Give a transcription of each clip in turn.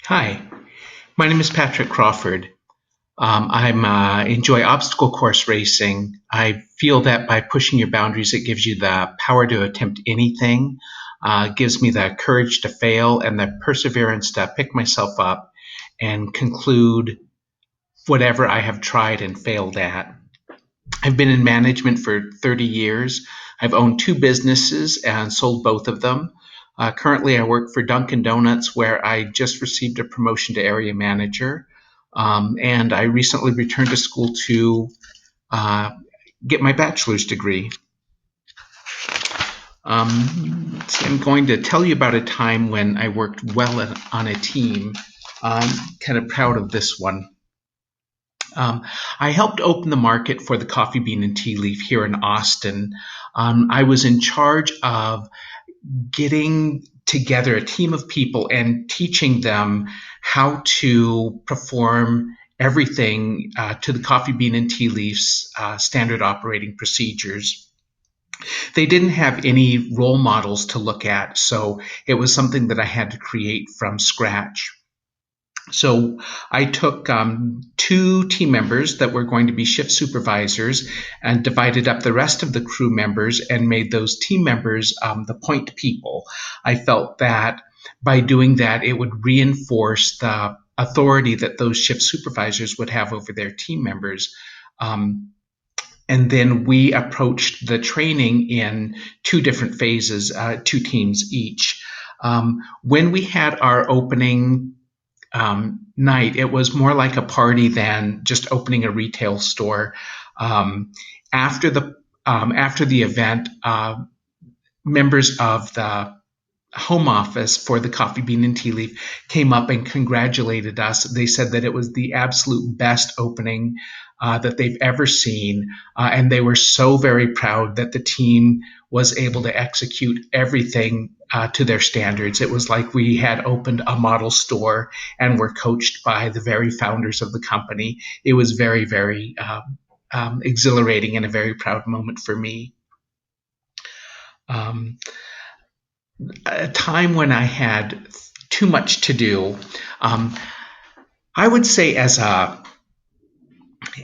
Hi, my name is Patrick Crawford. I enjoy obstacle course racing. I feel that by pushing your boundaries, it gives you the power to attempt anything, gives me the courage to fail and the perseverance to pick myself up and conclude whatever I have tried and failed at. I've been in management for 30 years. I've owned two businesses and sold both of them. Currently, I work for Dunkin' Donuts, where I just received a promotion to area manager. And I recently returned to school to uh, get my bachelor's degree. So I'm going to tell you about a time when I worked well on a team. I'm kind of proud of this one. Um, I helped open the market for the coffee bean and tea leaf here in Austin. I was in charge of getting together a team of people and teaching them how to perform everything to the coffee bean and tea leaf's standard operating procedures. They didn't have any role models to look at, so it was something that I had to create from scratch. So I took two team members that were going to be shift supervisors and divided up the rest of the crew members and made those team members the point people. I felt that by doing that, it would reinforce the authority that those shift supervisors would have over their team members. And then we approached the training in two different phases, two teams each. When we had our opening night, it was more like a party than just opening a retail store. Um, after the event, members of the home office for the coffee bean and tea leaf came up and congratulated us. They said that it was the absolute best opening that they've ever seen, and they were so very proud that the team was able to execute everything to their standards. It was like we had opened a model store and were coached by the very founders of the company. It was very, very exhilarating and a very proud moment for me. Um, a time when I had too much to do. Um, I would say as a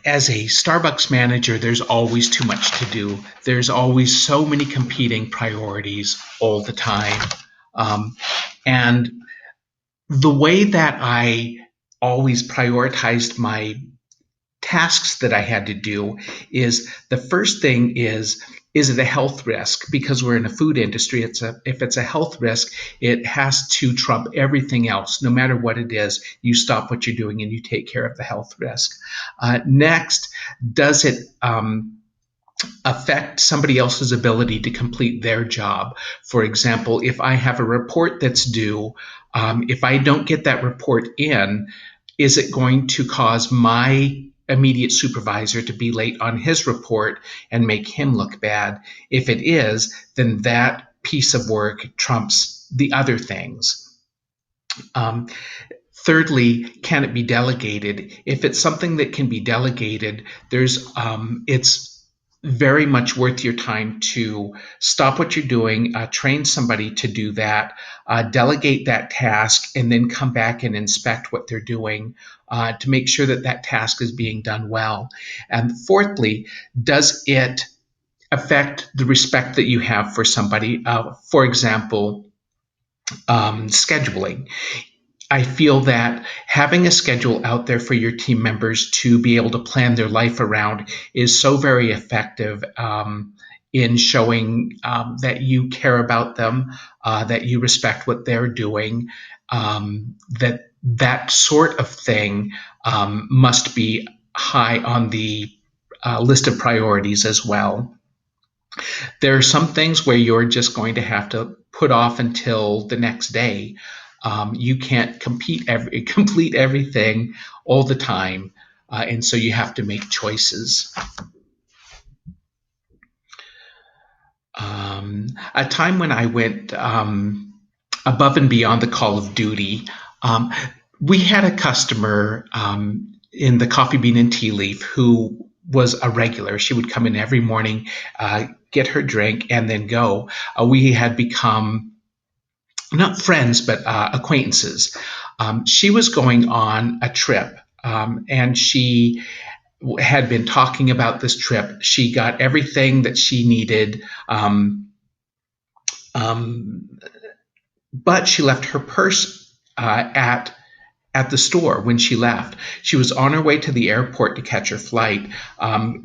Starbucks manager, there's always too much to do. There's always so many competing priorities all the time. Um, and the way that I always prioritized my tasks that I had to do is the first thing is it a health risk? Because we're in a food industry, if it's a health risk, it has to trump everything else. No matter what it is, you stop what you're doing and you take care of the health risk. Next, does it affect somebody else's ability to complete their job? For example, if I have a report that's due, if I don't get that report in, is it going to cause my immediate supervisor to be late on his report and make him look bad? If it is, then that piece of work trumps the other things. Um, Thirdly, can it be delegated? If it's something that can be delegated, it's very much worth your time to stop what you're doing, train somebody to do that, delegate that task, and then come back and inspect what they're doing to make sure that that task is being done well. And fourthly, does it affect the respect that you have for somebody? For example, scheduling. I feel that having a schedule out there for your team members to be able to plan their life around is so very effective in showing that you care about them, that you respect what they're doing, that sort of thing must be high on the list of priorities as well. There are some things where you're just going to have to put off until the next day. You can't complete everything all the time, and so you have to make choices. A time when I went above and beyond the call of duty. Um, we had a customer in the coffee bean and tea leaf who was a regular. She would come in every morning, get her drink, and then go. We had become not friends, but acquaintances. She was going on a trip, and she had been talking about this trip. She got everything that she needed, um, but she left her purse at the store when she left. She was on her way to the airport to catch her flight.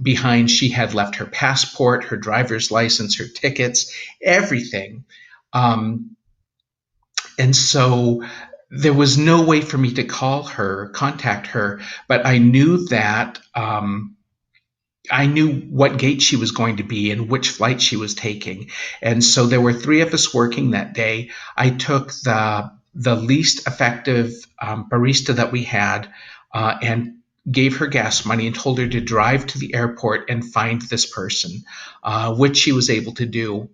Behind, she had left her passport, her driver's license, her tickets, everything. Um, and so there was no way for me to contact her, but I knew that I knew what gate she was going to be and which flight she was taking. And so there were three of us working that day. I took the least effective barista that we had, and gave her gas money and told her to drive to the airport and find this person, which she was able to do.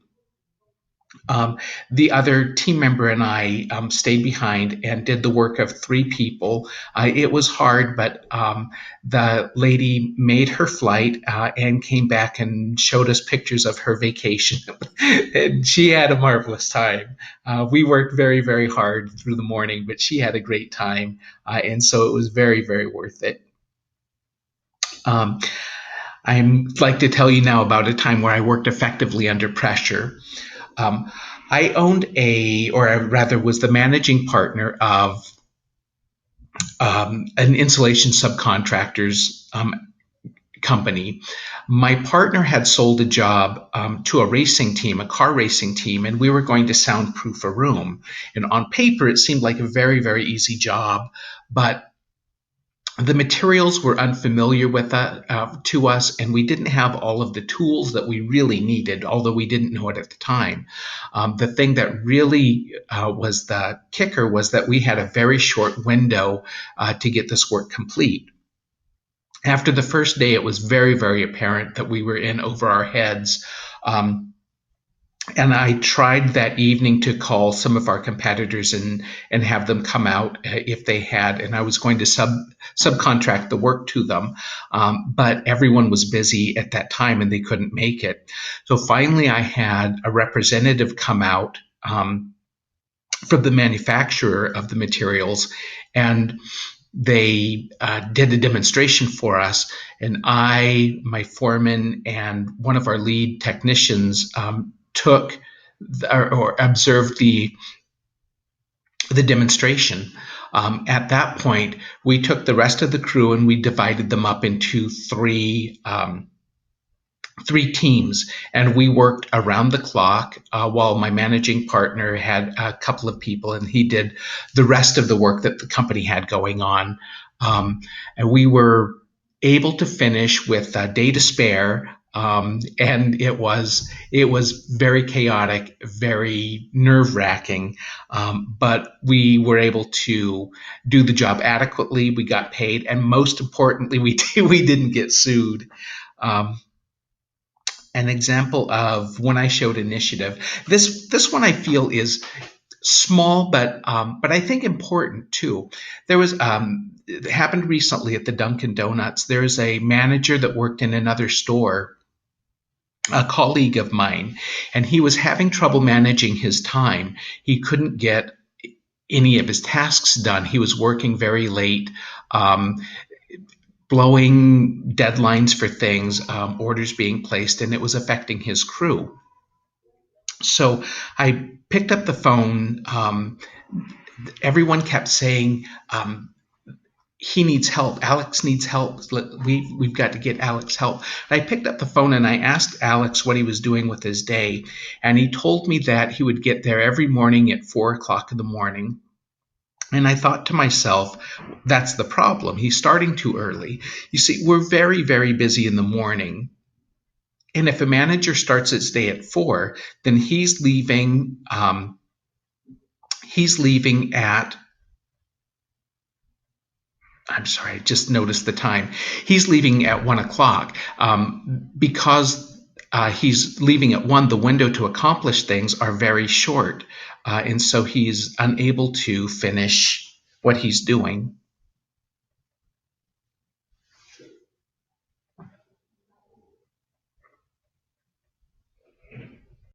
Um, the other team member and I stayed behind and did the work of three people. It was hard, but the lady made her flight and came back and showed us pictures of her vacation. And she had a marvelous time. We worked very, very hard through the morning, but she had a great time. And so it was very, very worth it. Um, I'd like to tell you now about a time where I worked effectively under pressure. Um, I owned or rather was the managing partner of an insulation subcontractors company. My partner had sold a job to a racing team, a car racing team, and we were going to soundproof a room. And on paper, it seemed like a very, very easy job, but the materials were unfamiliar to us, and we didn't have all of the tools that we really needed, although we didn't know it at the time. The thing that really was the kicker was that we had a very short window to get this work complete. After the first day, it was very, very apparent that we were in over our heads. And I tried that evening to call some of our competitors and have them come out if they had, and I was going to subcontract the work to them, but everyone was busy at that time and they couldn't make it. So finally, I had a representative come out from the manufacturer of the materials, and they did a demonstration for us, and my foreman, and one of our lead technicians took or observed the demonstration. At that point, we took the rest of the crew and we divided them up into three teams, and we worked around the clock while my managing partner had a couple of people, and he did the rest of the work that the company had going on. And we were able to finish with a day to spare. And it was very chaotic, very nerve wracking, but we were able to do the job adequately. We got paid, and most importantly, we didn't get sued. An example of when I showed initiative. This one I feel is small, but I think important too. There was it happened recently at the Dunkin' Donuts. There's a manager that worked in another store, a colleague of mine, and he was having trouble managing his time. He couldn't get any of his tasks done. He was working very late. Blowing deadlines for things, orders being placed, and it was affecting his crew. So I picked up the phone. Everyone kept saying, he needs help. Alex needs help. We've got to get Alex help. And I picked up the phone and I asked Alex what he was doing with his day. And he told me that he would get there every morning at 4 o'clock in the morning. And I thought to myself, that's the problem. He's starting too early. You see, we're very, very busy in the morning. And if a manager starts his day at 4, then he's leaving at, I'm sorry, I just noticed the time. He's leaving at 1 o'clock. Because he's leaving at 1, the window to accomplish things are very short. And so he's unable to finish what he's doing.